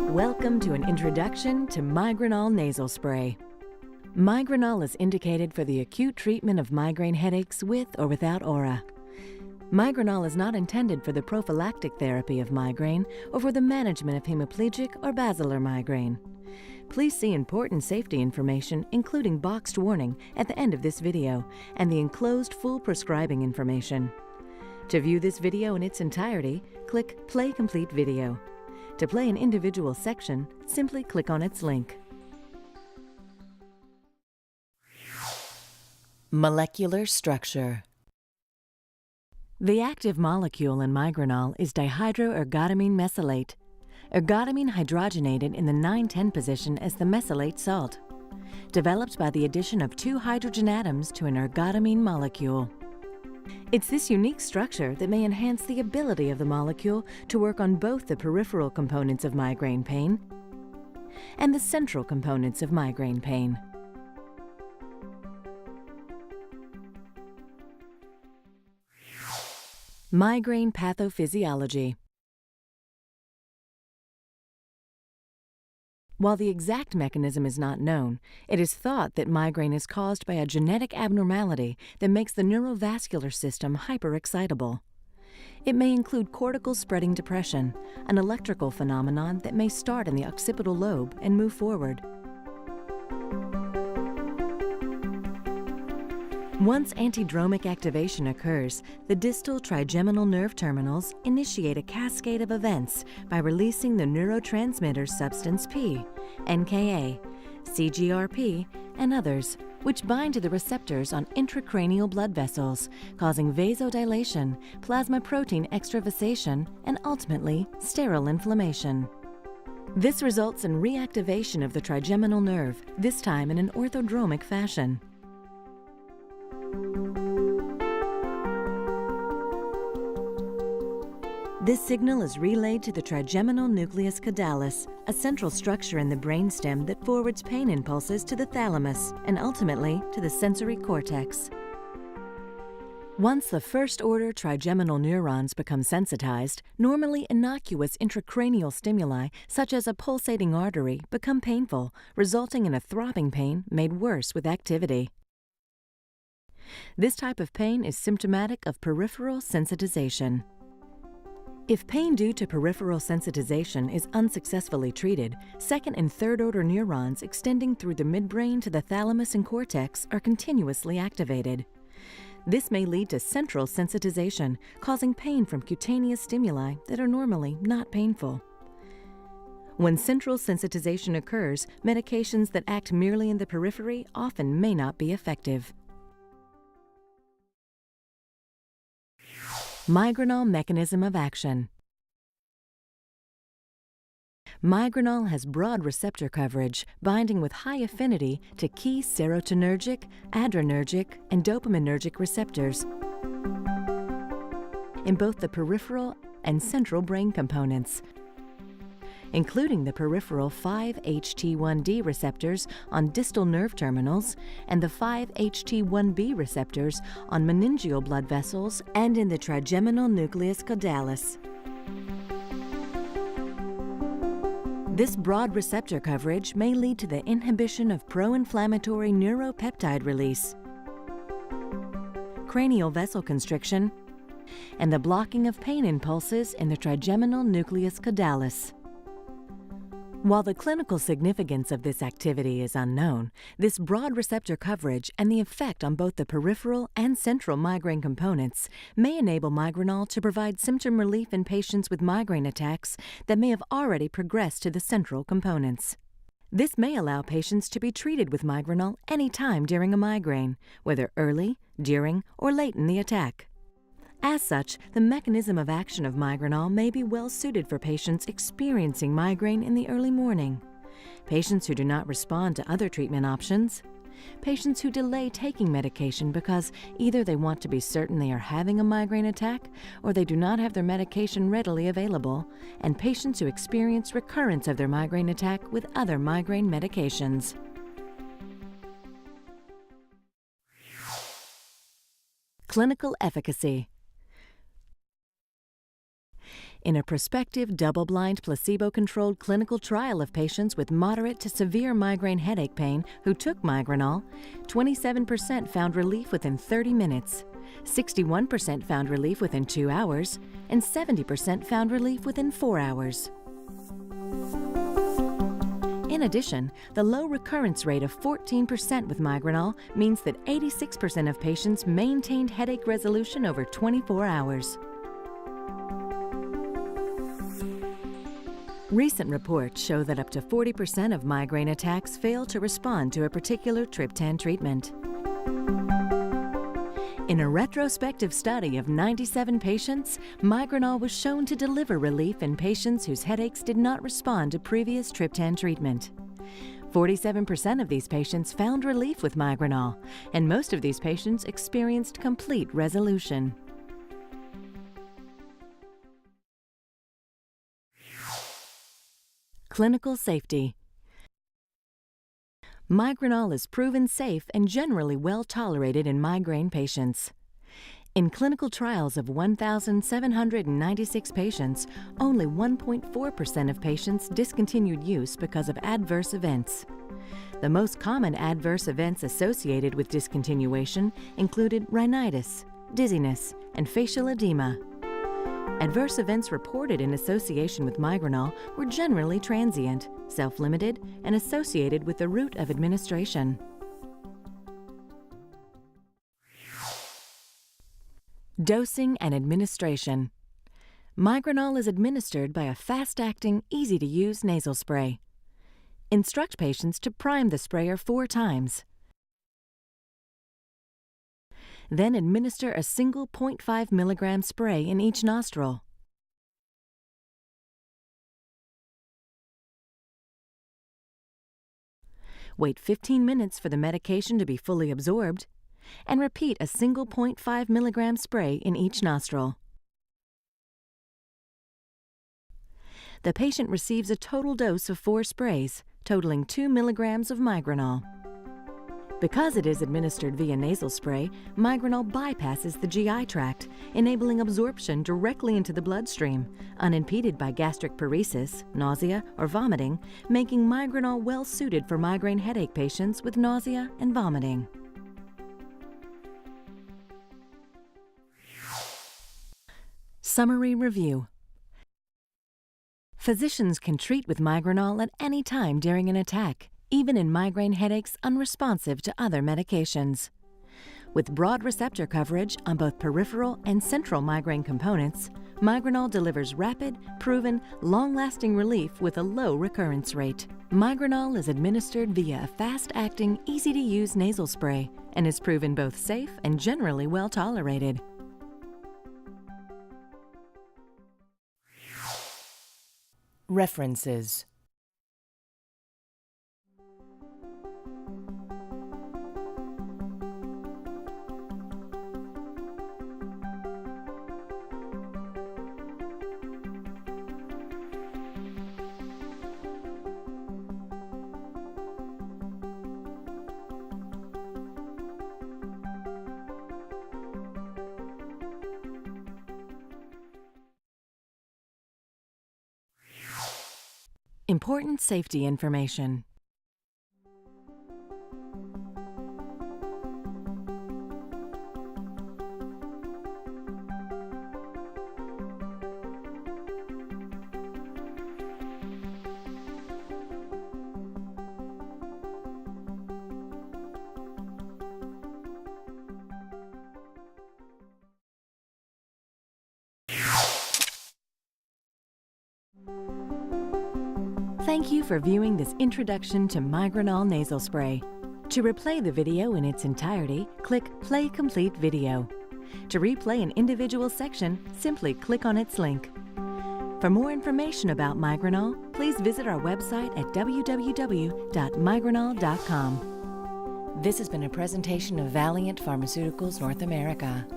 Welcome to an introduction to Migranal nasal spray. Migranal is indicated for the acute treatment of migraine headaches with or without aura. Migranal is not intended for the prophylactic therapy of migraine or for the management of hemiplegic or basilar migraine. Please see important safety information, including boxed warning, at the end of this video and the enclosed full prescribing information. To view this video in its entirety, click Play Complete Video. To play an individual section, simply click on its link. Molecular structure. The active molecule in Migranal is dihydroergotamine mesylate. Ergotamine hydrogenated in the 9-10 position as the mesylate salt, developed by the addition of 2 hydrogen atoms to an ergotamine molecule. It's this unique structure that may enhance the ability of the molecule to work on both the peripheral components of migraine pain and the central components of migraine pain. Migraine pathophysiology. While the exact mechanism is not known, it is thought that migraine is caused by a genetic abnormality that makes the neurovascular system hyperexcitable. It may include cortical spreading depression, an electrical phenomenon that may start in the occipital lobe and move forward. Once antidromic activation occurs, the distal trigeminal nerve terminals initiate a cascade of events by releasing the neurotransmitters substance P, NKA, CGRP, and others, which bind to the receptors on intracranial blood vessels, causing vasodilation, plasma protein extravasation, and ultimately sterile inflammation. This results in reactivation of the trigeminal nerve, this time in an orthodromic fashion. This signal is relayed to the trigeminal nucleus caudalis, a central structure in the brainstem that forwards pain impulses to the thalamus and ultimately to the sensory cortex. Once the first-order trigeminal neurons become sensitized, normally innocuous intracranial stimuli, such as a pulsating artery, become painful, resulting in a throbbing pain made worse with activity. This type of pain is symptomatic of peripheral sensitization. If pain due to peripheral sensitization is unsuccessfully treated, second and third-order neurons extending through the midbrain to the thalamus and cortex are continuously activated. This may lead to central sensitization, causing pain from cutaneous stimuli that are normally not painful. When central sensitization occurs, medications that act merely in the periphery often may not be effective. Migranal mechanism of action. Migranal has broad receptor coverage, binding with high affinity to key serotonergic, adrenergic, and dopaminergic receptors in both the peripheral and central brain components, including the peripheral 5-HT1D receptors on distal nerve terminals and the 5-HT1B receptors on meningeal blood vessels and in the trigeminal nucleus caudalis. This broad receptor coverage may lead to the inhibition of pro-inflammatory neuropeptide release, cranial vessel constriction, and the blocking of pain impulses in the trigeminal nucleus caudalis. While the clinical significance of this activity is unknown, this broad receptor coverage and the effect on both the peripheral and central migraine components may enable Migranal to provide symptom relief in patients with migraine attacks that may have already progressed to the central components. This may allow patients to be treated with Migranal any time during a migraine, whether early, during, or late in the attack. As such, the mechanism of action of Migranal may be well suited for patients experiencing migraine in the early morning, patients who do not respond to other treatment options, patients who delay taking medication because either they want to be certain they are having a migraine attack or they do not have their medication readily available, and patients who experience recurrence of their migraine attack with other migraine medications. Clinical efficacy. In a prospective double-blind placebo-controlled clinical trial of patients with moderate to severe migraine headache pain who took Migranal, 27% found relief within 30 minutes, 61% found relief within 2 hours, and 70% found relief within 4 hours. In addition, the low recurrence rate of 14% with Migranal means that 86% of patients maintained headache resolution over 24 hours. Recent reports show that up to 40% of migraine attacks fail to respond to a particular triptan treatment. In a retrospective study of 97 patients, Migranal was shown to deliver relief in patients whose headaches did not respond to previous triptan treatment. 47% of these patients found relief with Migranal, and most of these patients experienced complete resolution. Clinical safety. Migranal is proven safe and generally well tolerated in migraine patients. In clinical trials of 1,796 patients, only 1.4% of patients discontinued use because of adverse events. The most common adverse events associated with discontinuation included rhinitis, dizziness, and facial edema. Adverse events reported in association with Migranal were generally transient, self-limited, and associated with the route of administration. Dosing and administration. Migranal is administered by a fast-acting, easy-to-use nasal spray. Instruct patients to prime the sprayer 4 times. Then administer a single 0.5 milligram spray in each nostril. Wait 15 minutes for the medication to be fully absorbed, and repeat a single 0.5 milligram spray in each nostril. The patient receives a total dose of 4 sprays, totaling 2 milligrams of Migranal. Because it is administered via nasal spray, Migranal bypasses the GI tract, enabling absorption directly into the bloodstream, unimpeded by gastric paresis, nausea, or vomiting, making Migranal well suited for migraine headache patients with nausea and vomiting. Summary review. Physicians can treat with Migranal at any time during an attack, even in migraine headaches unresponsive to other medications. With broad receptor coverage on both peripheral and central migraine components, Migranal delivers rapid, proven, long-lasting relief with a low recurrence rate. Migranal is administered via a fast-acting, easy-to-use nasal spray and is proven both safe and generally well tolerated. References. Important safety information. Thank you for viewing this introduction to Migranal nasal spray. To replay the video in its entirety, click Play Complete Video. To replay an individual section, simply click on its link. For more information about Migranal, please visit our website at www.migranal.com. This has been a presentation of Valiant Pharmaceuticals North America.